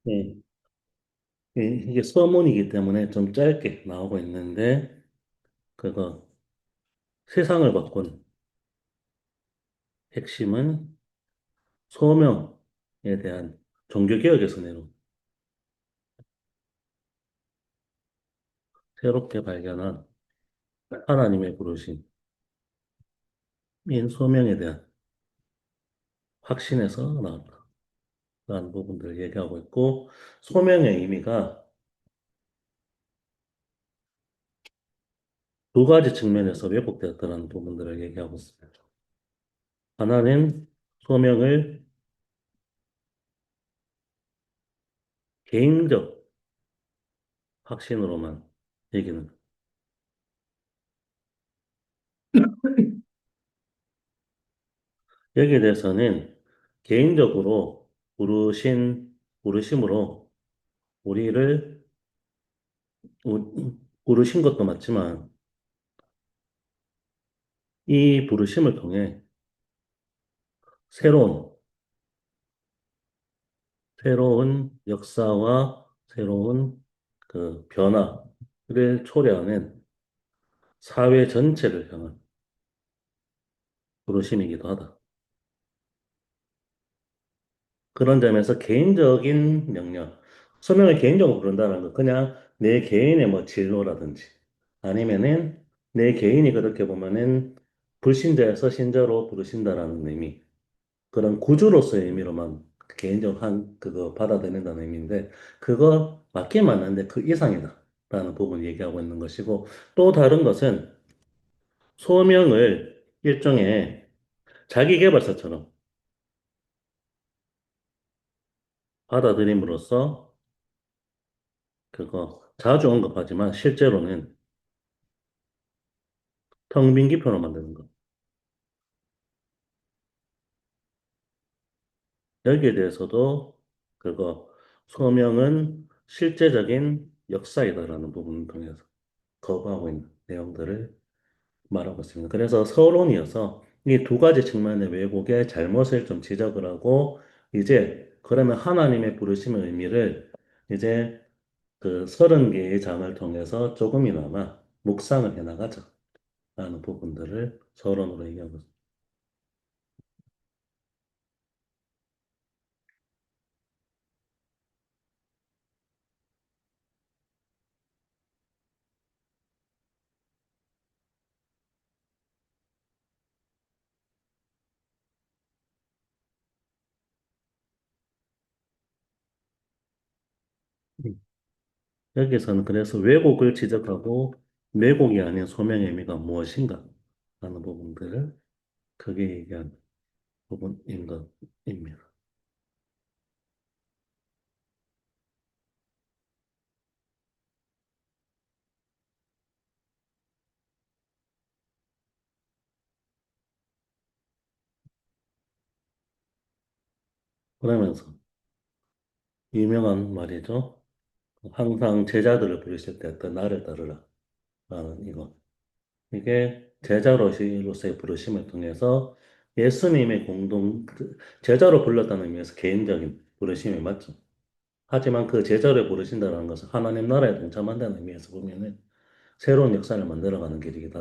예, 이게 서문이기 때문에 좀 짧게 나오고 있는데, 그거 세상을 바꾼 핵심은 소명에 대한 종교개혁에서 내놓은 새롭게 발견한 하나님의 부르심, 인 소명에 대한 확신에서 나왔다. 라는 부분들을 얘기하고 있고, 소명의 의미가 두 가지 측면에서 왜곡되었다는 부분들을 얘기하고 있습니다. 하나는 소명을 개인적 확신으로만 얘기는, 여기에 대해서는 개인적으로 부르심으로 우리를 부르신 것도 맞지만 이 부르심을 통해 새로운, 새로운 역사와 새로운 그 변화를 초래하는 사회 전체를 향한 부르심이기도 하다. 그런 점에서 개인적인 명령, 소명을 개인적으로 부른다는 건 그냥 내 개인의 뭐 진로라든지 아니면은 내 개인이 그렇게 보면은 불신자에서 신자로 부르신다라는 의미, 그런 구주로서의 의미로만 개인적 그거 받아들인다는 의미인데 그거 맞긴 맞는데 그 이상이다라는 부분 얘기하고 있는 것이고 또 다른 것은 소명을 일종의 자기계발서처럼 받아들임으로써 그거 자주 언급하지만 실제로는 텅 빈 기표로 만드는 것. 여기에 대해서도 그거 소명은 실제적인 역사이다라는 부분을 통해서 거부하고 있는 내용들을 말하고 있습니다. 그래서 서론이어서 이 두 가지 측면의 왜곡의 잘못을 좀 지적을 하고 이제 그러면 하나님의 부르심의 의미를 이제 그 30개의 장을 통해서 조금이나마 묵상을 해나가자라는 부분들을 서론으로 얘기하고 있습니다. 여기서는 그래서 왜곡을 지적하고 왜곡이 아닌 소명의 의미가 무엇인가 하는 부분들을 크게 얘기한 부분인 것입니다. 그러면서 유명한 말이죠. 항상 제자들을 부르실 때 어떤 나를 따르라 라는 이거. 이게 제자로서의 부르심을 통해서 예수님의 제자로 불렀다는 의미에서 개인적인 부르심이 맞죠. 하지만 그 제자를 부르신다는 것은 하나님 나라에 동참한다는 의미에서 보면은 새로운 역사를 만들어가는 길이기도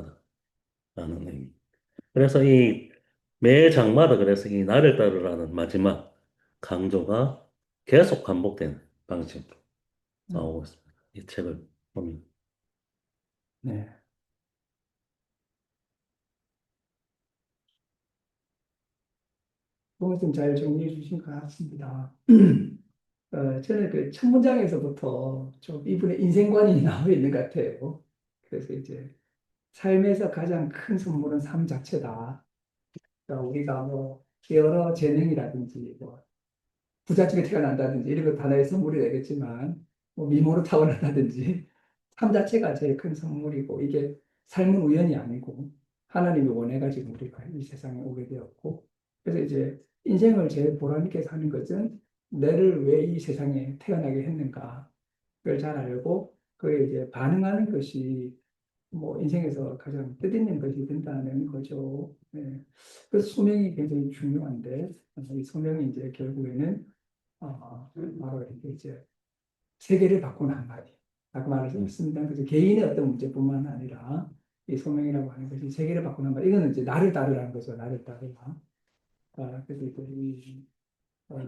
하다라는 의미. 그래서 이 매 장마다 그래서 이 나를 따르라는 마지막 강조가 계속 반복되는 방식으로 음, 나오고 있습니다. 이 책을 보면. 네. 그건 좀잘 정리해 주신 것 같습니다. 저는 그 첫 문장에서부터 좀 이분의 인생관이 나와 있는 것 같아요. 그래서 이제 삶에서 가장 큰 선물은 삶 자체다. 그러니까 우리가 뭐 여러 재능이라든지 뭐 부잣집에 태어난다든지 이런 것 하나의 선물이 되겠지만 뭐 미모로 타고난다든지 삶 자체가 제일 큰 선물이고 이게 삶은 우연이 아니고 하나님이 원해가지고 우리가 이 세상에 오게 되었고 그래서 이제 인생을 제일 보람 있게 사는 것은 내를 왜 이 세상에 태어나게 했는가 그걸 잘 알고 그에 이제 반응하는 것이 뭐 인생에서 가장 뜻있는 것이 된다는 거죠. 네. 그래서 소명이 굉장히 중요한데 이 소명이 이제 결국에는 바로 이렇게 이제 세계를 바꾸는 한마디. 아까 말씀드렸습니다. 그래서 개인의 어떤 문제뿐만 아니라 이 소명이라고 하는 것이 세계를 바꾸는 한마디. 이거는 이제 나를 따르라는 거죠. 나를 따르라. 그래서 이제 어,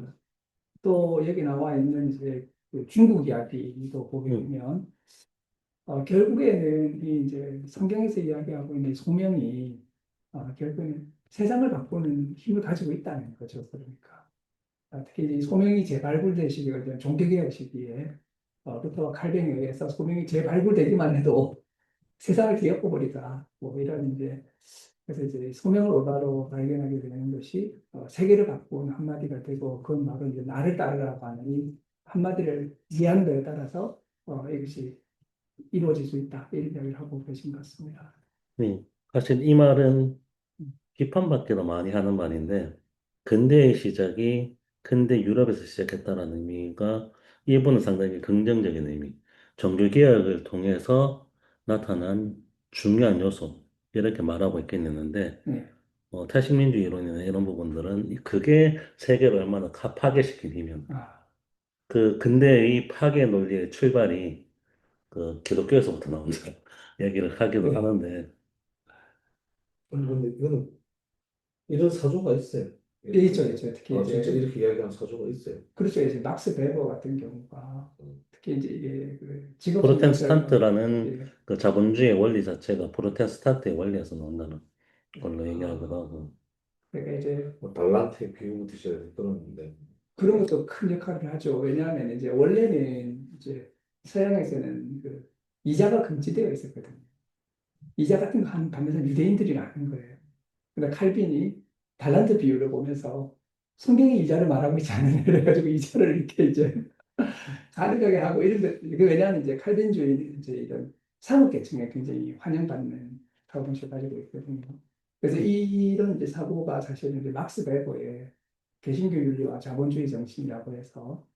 또 여기 나와 있는 이제 그 중국 이야기도 보게 음, 되면 결국에는 이 이제 성경에서 이야기하고 있는 소명이 결국에는 세상을 바꾸는 힘을 가지고 있다는 거죠. 그러니까 특히 이 소명이 재발굴된 시기가 이제 종교개혁 시기에 루터와 칼뱅에 의해서 소명이 재발굴되기만 해도 세상을 뒤엎어버리다 뭐 이런 이제 그래서 이제 소명을 올바로 발견하게 되는 것이 세계를 바꾸는 한마디가 되고 그 말은 이제 나를 따르라고 하는 이 한마디를 이해하는 것에 따라서 이것이 이루어질 수 있다 이런 이야기를 하고 계신 것 같습니다. 사실 이 말은 비판받기도 많이 하는 말인데, 근대의 시작이 근대 유럽에서 시작했다는 의미가 일본은 상당히 긍정적인 의미, 종교개혁을 통해서 나타난 중요한 요소, 이렇게 말하고 있겠는데, 네. 탈식민주의 이론이나 이런 부분들은 그게 세계를 얼마나 파괴시키냐면, 아, 그 근대의 파괴 논리의 출발이 그 기독교에서부터 나온다 얘기를 하기도 네. 하는데, 아니, 근데 이거는 이런 사조가 있어요. 있죠, 있죠. 특히 진짜 이제 이렇게 이야기하는 사조가 있어요. 그렇죠. 이제 막스 베버 같은 경우가 음. 특히 이제 이게 그 직업 성찰과 프로테스탄트라는 예, 그 자본주의 원리 자체가 프로테스탄트의 원리에서 나온다는 걸로 얘기하기도 하고. 그러니까 이제 뭐 달란트에 비우듯이 그러는데. 그런 것도 큰 역할을 하죠. 왜냐하면 이제 원래는 이제 서양에서는 그 이자가 금지되어 있었거든요. 이자 같은 거 하는 반면에 유대인들이 하는 거예요. 근데 칼빈이 달란트 비율을 보면서 성경이 이자를 말하고 있지 않느냐 그래가지고 이자를 이렇게 이제 가능하게 하고 이런 것, 그 왜냐하면 이제 칼빈주의 이제 이런 상업계층에 굉장히 환영받는 사고방식을 가지고 있거든요. 그래서 이런 이제 사고가 사실은 이제 막스 베버의 개신교 윤리와 자본주의 정신이라고 해서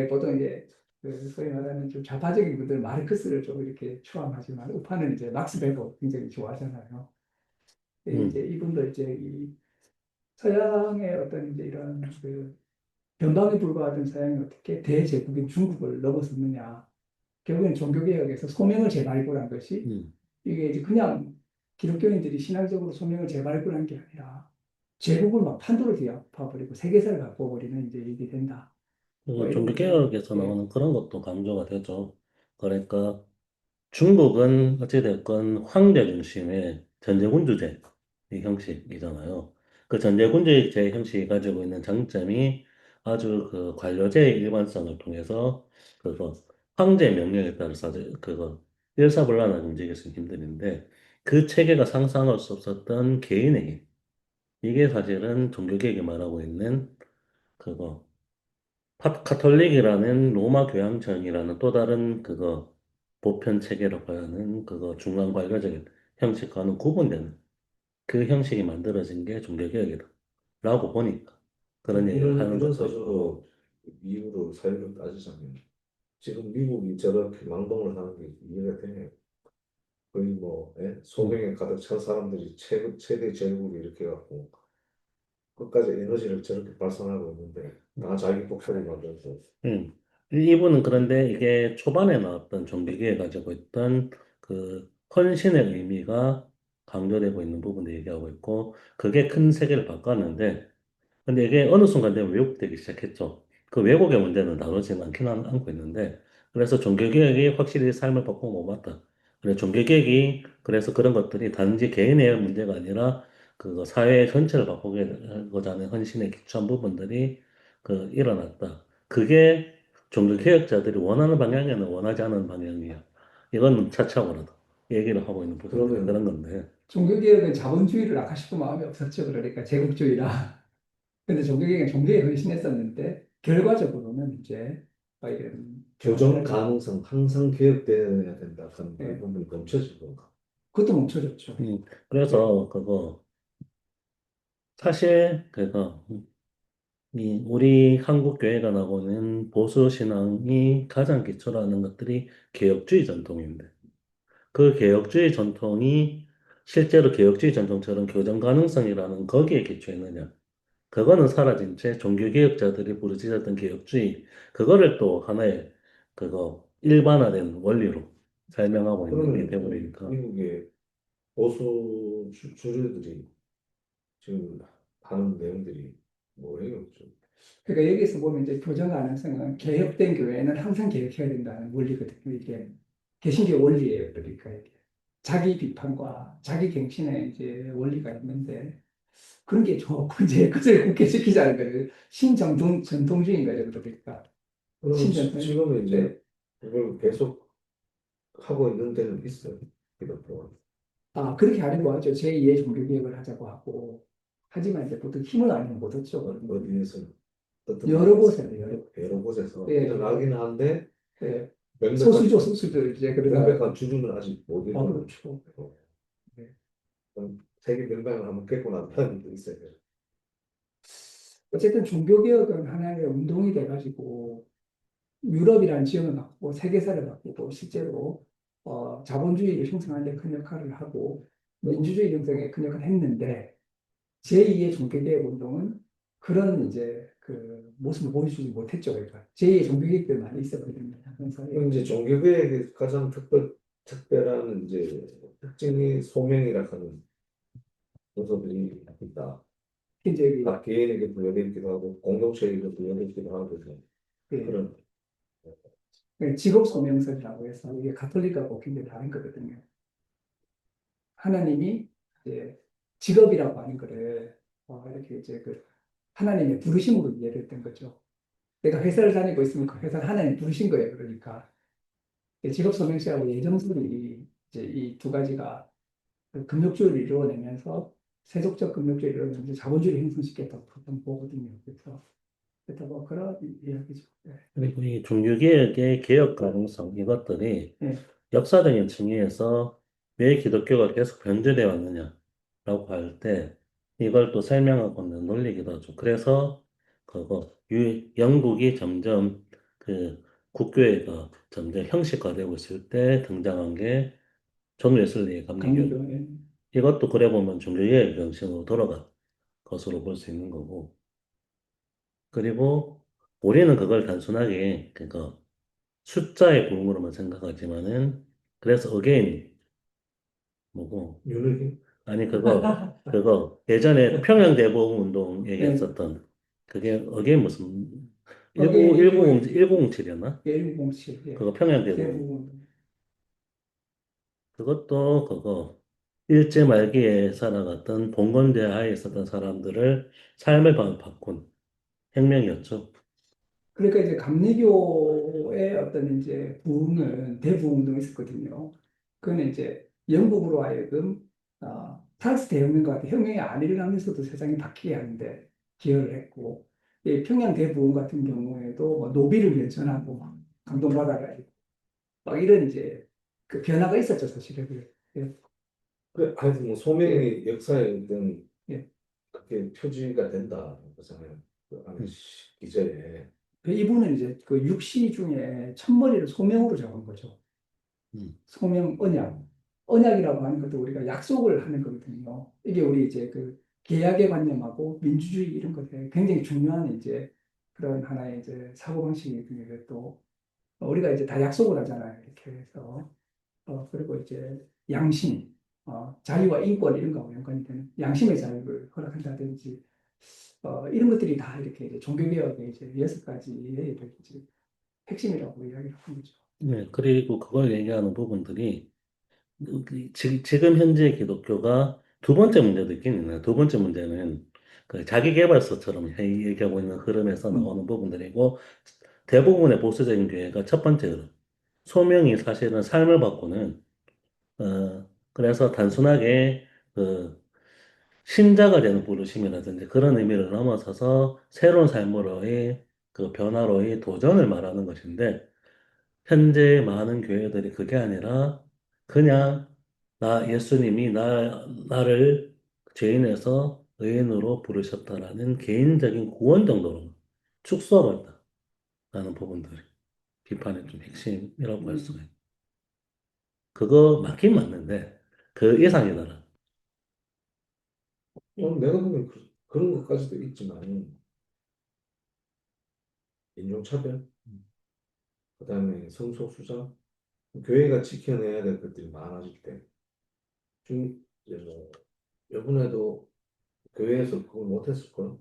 보통 이제 그 소위 말하는 좀 좌파적인 분들 마르크스를 좀 이렇게 추앙하지만 우파는 이제 막스 베버 굉장히 좋아하잖아요. 이제 음, 이분도 이제 이 서양의 어떤 이제 이런 그 변방에 불과하던 서양이 어떻게 대제국인 중국을 넘어섰느냐. 결국엔 종교개혁에서 소명을 재발굴한 것이 음. 이게 이제 그냥 기독교인들이 신앙적으로 소명을 재발굴한 게 아니라 제국을 막 판도를 뒤엎어버리고 세계사를 바꿔버리는 이제 일이 된다. 뭐 그 이런 것들을 종교개혁에서 예, 나오는 그런 것도 강조가 되죠. 그러니까 중국은 어찌됐건 황제 중심의 전제군주제 이 형식이잖아요. 그 전제군주제 형식이 가지고 있는 장점이 아주 그 관료제의 일관성을 통해서 그거 황제 명령에 따라서 아주 그거 일사불란하게 움직일 수 힘든데 그 체계가 상상할 수 없었던 개인의 힘. 이게 사실은 종교개혁이 말하고 있는 그거 카톨릭이라는 로마 교황청이라는 또 다른 그거 보편 체계라고 하는 그거 중간 관료적인 형식과는 구분되는 그 형식이 만들어진 게 종교개혁이다. 라고 보니까 그런 얘기를 하는 이런 것도 있고. 사조로 이유로 사유를 따지자면 지금 미국이 저렇게 망동을 하는 게 이해가 되네요. 거의 뭐 음, 소명에 가득 찬 사람들이 최대 제국을 이렇게 갖고 끝까지 에너지를 저렇게 발산하고 있는데 다 자기 복수를 만들어서 음. 이분은 그런데 이게 초반에 나왔던 종교개혁 가지고 있던 그 헌신의 의미가 강조되고 있는 부분을 얘기하고 있고 그게 큰 세계를 바꿨는데 근데 이게 어느 순간 되면 왜곡되기 시작했죠. 그 왜곡의 문제는 다루지는 않고 있는데, 그래서 종교개혁이 확실히 삶을 바꾼 것 같다. 그래서 종교개혁이, 그래서 그런 것들이 단지 개인의 문제가 아니라, 그 사회 전체를 바꾸고자 하는 헌신에 기초한 부분들이 일어났다. 그게 종교개혁자들이 원하는 방향에는 원하지 않은 방향이야. 이건 차차고라도 얘기를 하고 있는 부분들이 그러면 그런 건데, 종교개혁은 자본주의를 악화시킬 마음이 없었죠. 그러니까 제국주의라. 근데 종교개혁은 종교에 헌신했었는데 결과적으로는 이제 이런 교정 변화를 가능성 항상 개혁되어야 된다 하는 이 예, 부분이 멈춰진 건가? 그것도 멈춰졌죠. 예, 그래서 사실 이 우리 한국 교회가 나오는 보수 신앙이 가장 기초라는 것들이 개혁주의 전통인데 그 개혁주의 전통이 실제로 개혁주의 전통처럼 교정 가능성이라는 거기에 기초했느냐? 그거는 사라진 채 종교개혁자들이 부르짖었던 개혁주의, 그거를 또 하나의 그거 일반화된 원리로 설명하고 있는 게 그러면 돼버리니까. 미국의 보수 주류들이 지금 하는 내용들이 뭐예요? 좀. 그러니까 여기서 보면 이제 교정 가능성은 개혁된 교회는 항상 개혁해야 된다는 원리거든요. 이게 개신교 원리예요. 그러니까 이게 자기 비판과 자기 갱신의 이제 원리가 있는데 그런 게 좋고 이제 그것을 국회시키자는 거예요. 신정통 전통주의인 거죠. 그러니까 그러면 신전통. 지금은 네. 이제 그걸 계속 하고 있는 데는 있어요. 기독교가. 아 그렇게 하려고 하죠. 제2의 종교개혁을 하자고 하고 하지만 이제 보통 힘을 아니면 못 얻죠. 어디에서 어떤 여러 나라에서 곳에서 여러 곳. 여러 곳에서 예, 일어나긴 한데 예. 명백한 소수죠, 소수들 이제 그러다. 명백한 주주는 아직 못 아 일어나고 그렇죠. 네. 세계 명방을 한번 깨고 난 다음에 또 있어요. 어쨌든 종교개혁은 하나의 운동이 돼가지고 유럽이라는 지형을 바꾸고 세계사를 바꾸고 실제로 자본주의를 형성하는 데 큰 역할을 하고 민주주의 형성에 큰 역할을 했는데 제2의 종교개혁 운동은 그런 이제 그 모습을 보여주지 못했죠. 그러니까 제2의 종교개혁들 많이 있었거든요. 그래서 그럼 이제 종교개혁의 가장 특별한 이제 특징이 소명이라 하는 요소들이 있다. 이제 각 개인에게 부여되어 있기도 하고 공동체에게 부여되어 있기도 하고 그, 그런 직업 소명설이라고 해서 이게 가톨릭하고 굉장히 다른 거거든요. 하나님이 이제 직업이라고 하는 거를 이렇게 이제 그 하나님의 부르심으로 이해를 했던 거죠. 내가 회사를 다니고 있으면 그 회사는 하나님 부르신 거예요. 그러니까 직업 소명시하고 예정술이 이제 이 두 가지가 그 금욕주의를 이루어내면서 세속적 금욕주의를 이루어내면서 자본주의를 형성시켰다고 보통 보거든요. 그래서 뭐 그런 이야기죠. 네. 그리고 이 종교개혁의 개혁 가능성, 이것들이 네. 역사적인 층위에서 왜 기독교가 계속 변질되어 왔느냐라고 할 때 이걸 또 설명하고 있는 논리기도 하죠. 그래서 영국이 점점 그 국교회가 점점 형식화되고 있을 때 등장한 게 존 웨슬리의 감리교. 감리교. 예. 이것도 그래 보면 종교개혁 정신으로 돌아간 것으로 볼 수 있는 거고. 그리고 우리는 그걸 단순하게 숫자의 부흥으로만 생각하지만은 그래서 어게인 뭐고 윤회기 아니 그거 예전에 평양대보험 운동 네. 얘기했었던 그게 어게인 무슨 어게인 1907이었나? 1907. 예. 그거 평양대보험 대부분. 그것도 일제 말기에 살아갔던 봉건대 하에 있었던 사람들을 삶을 바꾼 혁명이었죠. 그러니까 이제 감리교의 어떤 이제 부흥은 대부흥운동이 있었거든요. 그거는 이제 영국으로 하여금 프랑스 대혁명과 같은 혁명이 안 일어나면서도 세상이 바뀌게 하는데 기여를 했고, 이 평양 대부흥 같은 경우에도 뭐 노비를 면전하고 막 감동받아가지고 막 이런 이제 그 변화가 있었죠, 사실은. 예. 그래 하여튼 뭐 예. 소명이 역사에 어떤 예. 그게 표지가 된다 그잖아요. 그 안에 음, 기저에 이분은 이제 그 육시 중에 첫머리를 소명으로 잡은 거죠. 음, 소명 언약. 언약이라고 하는 것도 우리가 약속을 하는 거거든요. 이게 우리 이제 그 계약의 관념하고 민주주의 이런 것에 굉장히 중요한 이제 그런 하나의 이제 사고방식이 또 우리가 이제 다 약속을 하잖아요. 이렇게 해서 그리고 이제 양심, 자유와 인권 이런 거하고 연관이 되는 양심의 자유를 허락한다든지 이런 것들이 다 이렇게 이제 종교개혁의 이제 6가지의 이제 핵심이라고 이야기를 하는 거죠. 네, 그리고 그걸 얘기하는 부분들이 지금 현재 기독교가 두 번째 문제도 있긴 있네요. 두 번째 문제는 그 자기계발서처럼 얘기하고 있는 흐름에서 음, 나오는 부분들이고 대부분의 보수적인 교회가 첫 번째 흐름. 소명이 사실은 삶을 바꾸는 그래서 단순하게 그 신자가 되는 부르심이라든지 그런 의미를 넘어서서 새로운 삶으로의 그 변화로의 도전을 말하는 것인데 현재 많은 교회들이 그게 아니라 그냥 예수님이 나를 죄인에서 의인으로 부르셨다라는 개인적인 구원 정도로 축소해버렸다라는 부분들이 비판의 좀 핵심이라고 할 수가 음. 있어요. 그거 맞긴 맞는데 그 이상이더라. 내가 보기엔 그런 것까지도 있지만 인종차별, 그다음에 성소수자, 교회가 지켜내야 될 것들이 많아질 때, 이제 뭐 이번에도 교회에서 그걸 못했을 걸,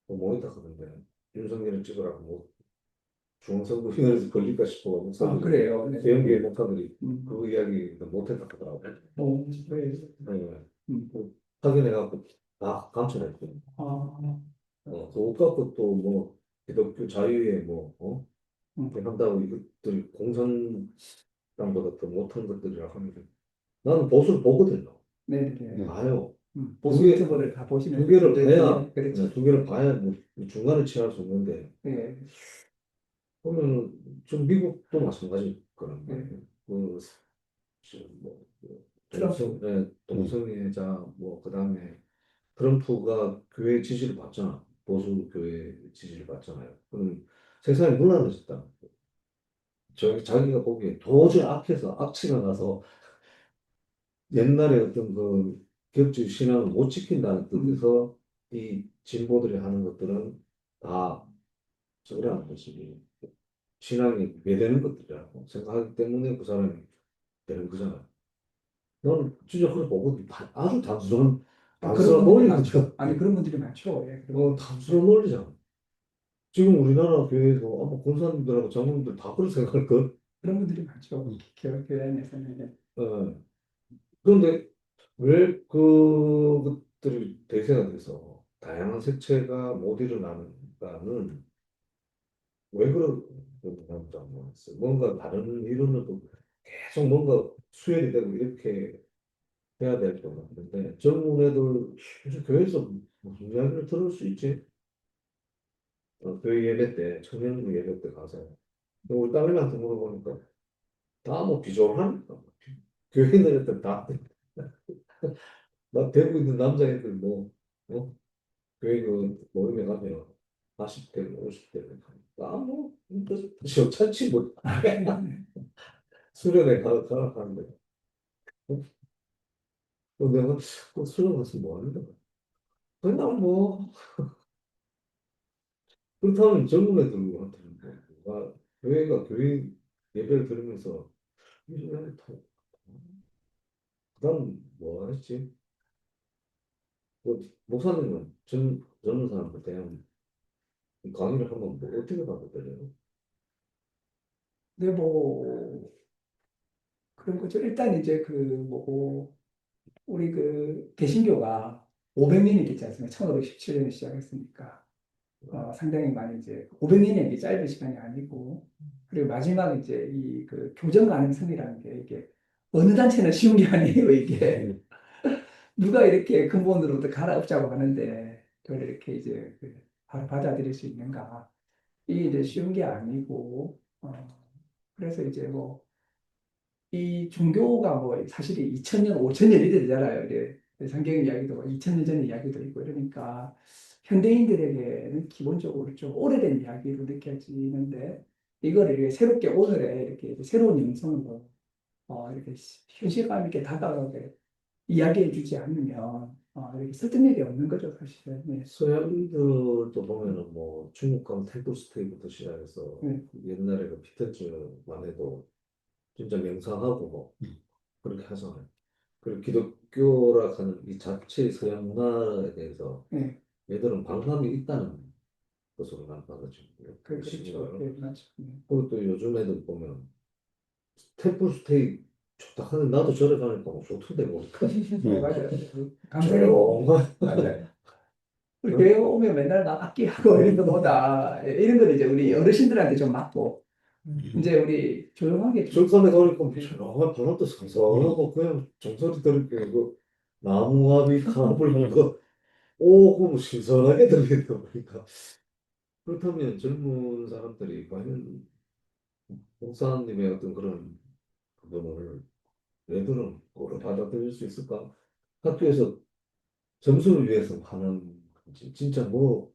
뭐 있다 그러는데 윤석열을 찍으라고 뭐 중앙선거위원회에서 걸릴까 싶어 아, 목사들이 그래요. 네. 대형교회 목사들이 음. 그 이야기 못했다 하더라고. 네. 네. 음. 그 확인해갖고 다 감춰냈대. 아, 그옷 갖고 또 뭐 기독교 자유에 뭐 음. 이렇게 한다고 이것들이 공산당보다 더 못한 것들이라 하는데 나는 보수를 보거든요. 네네. 봐요. 보수 두 개, 유튜버를 다 보시는 두 개를 분들이, 봐야 그렇죠. 두 개를 봐야 뭐 중간을 취할 수 있는데 네. 보면 좀 미국도 마찬가지일 거란 네. 말이에요. 그 뭐, 트럼프. 동성애자 뭐 그다음에 트럼프가 교회 지지를 받잖아. 보수 교회 지지를 받잖아요. 그럼 세상이 문란해졌다. 자기가 보기에 도저히 악해서 악취가 나서 옛날에 어떤 그 격주 신앙을 못 지킨다는 뜻에서 이 진보들이 하는 것들은 다 저거라는 것이 신앙이 매되는 것들이라고 생각하기 때문에 그 사람이 되는 거잖아요. 넌 진짜 그걸 보고 아주 그런 단순한 분들이 많죠. 논리거든. 아니, 그런 분들이 많죠. 예, 그런 단순한 논리잖아. 지금 우리나라 교회에서 아마 권사님들하고 장로님들 다 그렇게 생각할 걸. 그런 분들이 많죠. 교회 안에서는. 어. 그런데 왜 그것들이 대세가 돼서 다양한 색채가 못 일어나는가는 왜 그런가 모르겠어요. 뭔가 다른 이론으로 계속 뭔가 수혈이 되고 이렇게 해야 될 것 같은데 젊은 애들 요즘 교회에서 무슨 이야기를 들을 수 있지? 교회 예배 때 청년부 예배 때 가서 우리 딸내미한테 물어보니까 다 뭐 비주얼하니까 교회 애들 다 나 대구 있는 남자애들 뭐 교회 그 모임에 가면 40대 50대 다뭐 시원찮지 뭐 수련회 가라 하는데 내가 그 수련 가서 뭐 하는 거야? 그냥 뭐 그렇다면 젊은 애들한테는 교회가 교회 예배를 들으면서 이런 그다음 뭐 하지? 뭐 목사님은 젊은 사람들 대한 강의를 하면 뭐 어떻게 받아들여요? 근데 뭐, 그런 거죠. 일단 이제 그, 뭐, 우리 그, 개신교가 500년이 됐지 않습니까? 1517년에 시작했으니까. 상당히 많이 이제 500년이 이게 짧은 시간이 아니고 그리고 마지막 이제 이 그 교정 가능성이라는 게 이게 어느 단체는 쉬운 게 아니에요 이게 누가 이렇게 근본으로부터 갈아엎자고 하는데 그걸 이렇게 이제 바로 받아들일 수 있는가 이게 이제 쉬운 게 아니고 그래서 이제 뭐 이 종교가 뭐 사실 2000년 5000년이 되잖아요 이제 성경 이야기도 2000년 전 이야기도 있고 이러니까 현대인들에게는 기본적으로 좀 오래된 이야기로 느껴지는데 이걸 이렇게 새롭게 오늘에 이렇게 새로운 영성으로 이렇게 현실감 있게 다가가게 이야기해 주지 않으면 이렇게 설득력이 없는 거죠 사실은. 네. 서양인들도 보면은 뭐 중국 가면 템플스테이부터 시작해서 네. 옛날에 그 피터즈만 해도 진짜 명상하고 뭐 그렇게 하잖아요. 그리고 기독교라 하는 이 자체 서양 문화에 대해서 네. 얘들은 반감이 있다는 것으로 난 받아들여요. 그렇죠. 네, 맞죠. 네. 그리고 또 요즘 애들 보면 템플스테이 좋다 하는 나도 절에 가니까 뭐 좋던데 보니까 네, 맞아요. 그 감성이 조용한 맞아요. 우리 교회 오면 맨날 막 악기하고 이런 거보다 이런 건 이제 우리 어르신들한테 좀 맞고 이제 우리 조용하게 좀 절간에 가니까 뭐 조용한 바람도 상상하고 그냥 종소리 들을 그 나무아비 타불 거 그거 뭐 신선하게 들리다 보니까 그렇다면 젊은 사람들이 과연 목사님의 어떤 그런 그거를 애들은 그걸 받아들일 수 있을까? 학교에서 점수를 위해서 하는 건지 진짜 뭐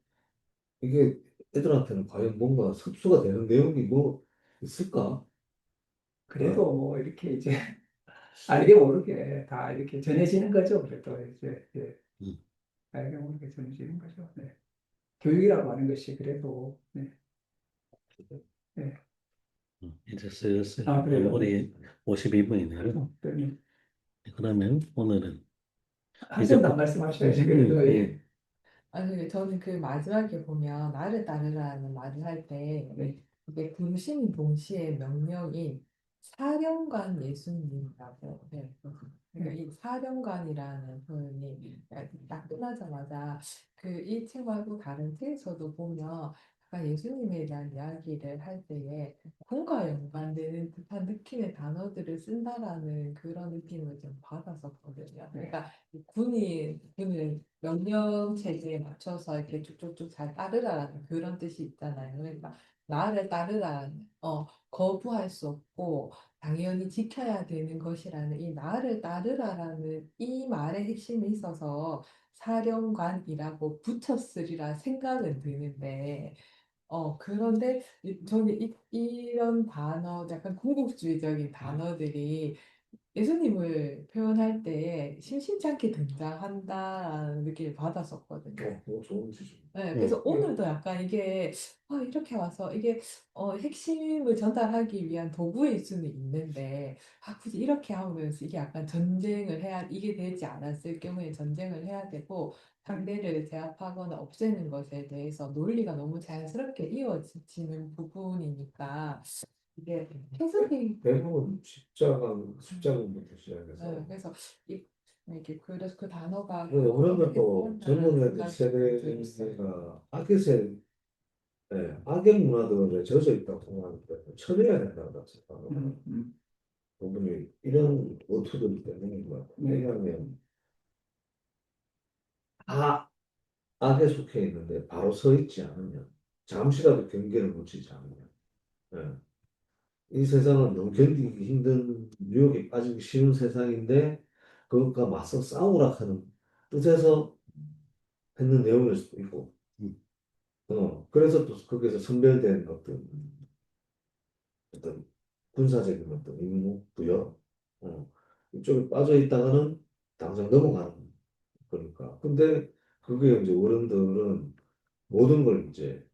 이게 애들한테는 과연 뭔가 흡수가 되는 내용이 뭐 있을까? 어? 그래도 뭐 이렇게 이제 알게 모르게 다 이렇게 전해지는 거죠. 그래도 이제 예. 알게 모르게 전해지는 거죠. 네. 교육이라고 하는 것이 그래도 네. 네. 이제 슬슬 아, 그래요. 마무리 52분이네요. 그러면 그러면 오늘은 한 이제 번도 안 말씀하셔야지 그래도 예. 아니, 저는 그 마지막에 보면 나를 따르라는 말을 할 때 네. 이게 분신 동시에 명령인 사령관 예수님이라고 해요. 그러니까 이 사령관이라는 표현이 딱 끝나자마자 그 이 책 말고 다른 책에서도 보면 약간 예수님에 대한 이야기를 할 때에 군과 연관되는 듯한 느낌의 단어들을 쓴다라는 그런 느낌을 좀 받았었거든요. 그러니까 이 군을 명령 체제에 맞춰서 이렇게 쭉쭉쭉 잘 따르라라는 그런 뜻이 있잖아요. 그러니까 나를 따르라는 거부할 수 없고 당연히 지켜야 되는 것이라는 이 나를 따르라라는 이 말의 핵심에 있어서 사령관이라고 붙였으리라 생각은 드는데 그런데 저는 이런 단어, 약간 궁극주의적인 단어들이 예수님을 표현할 때 심심치 않게 등장한다라는 느낌을 받았었거든요. 그거 좋은 지식. 네, 그래서 오늘도 약간 이게 이렇게 와서 이게 핵심을 전달하기 위한 도구일 수는 있는데 굳이 이렇게 하면서 이게 약간 전쟁을 해야 이게 되지 않았을 경우에 전쟁을 해야 되고 상대를 제압하거나 없애는 것에 대해서 논리가 너무 자연스럽게 이어지는 부분이니까 이게 해석이 대부분 십자가부터 시작해서 그래서 이게 그래서 그 단어가 그러면 또 젊은 애들 세대가 악의 문화들에 젖어 있다고 생각하는데 쳐내야 된다고 생각합니다. 부분이 이런 어투들 때문인 것 같아요. 네. 왜냐하면 악에 속해 있는데 바로 서 있지 않으면 잠시라도 경계를 놓치지 않으면 예. 이 세상은 너무 견디기 힘든 유혹에 빠지기 쉬운 세상인데 그것과 맞서 싸우라 하는 뜻에서 했는 내용일 수도 있고 그래서 또 거기에서 선별된 어떤 군사적인 어떤 임무, 부여 이쪽에 빠져 있다가는 당장 넘어가는 거니까 근데 그게 이제 어른들은 모든 걸 이제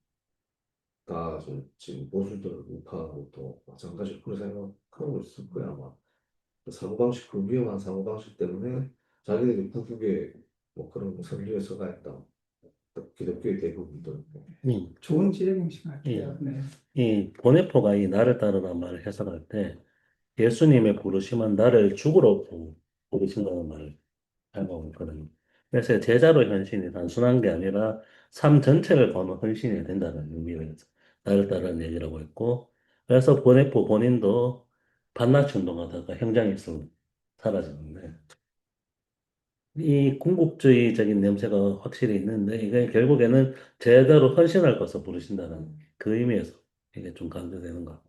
지금 보수들 우파하고도 마찬가지로 그런 생각하고 있을 거야 아마 그 사고방식 그 위험한 사고방식 때문에 자기들이 구국에 뭐 그런 선류에 서가 있다 기독교의 대부분들 좋은 지적이신 것 예. 같아요. 네. 이 보네포가 이 나를 따르라는 말을 해석할 때 예수님의 부르심은 나를 죽으러 부르신다는 말을 알고 있거든요. 그래서 제자로 헌신이 단순한 게 아니라 삶 전체를 거는 헌신이 된다는 의미에서 나를 따르는 얘기라고 했고 그래서 보네포 본인도 반나치 운동하다가 형장에서 사라졌는데 이 궁극주의적인 냄새가 확실히 있는데 이게 결국에는 제대로 헌신할 것을 부르신다는 그 의미에서 이게 좀 강조되는 것 같아요.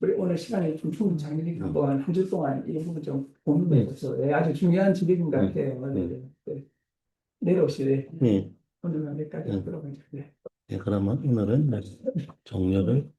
우리 오늘 시간이 좀 충분히 장기니까 한번 한 주 동안 이 부분 좀 고민해서 아주 중요한 지적인 것 같아요. 네. 내려오시래. 예, 오늘 여기까지 예, 하도록 하죠. 네. 예, 그러면 오늘은 종료를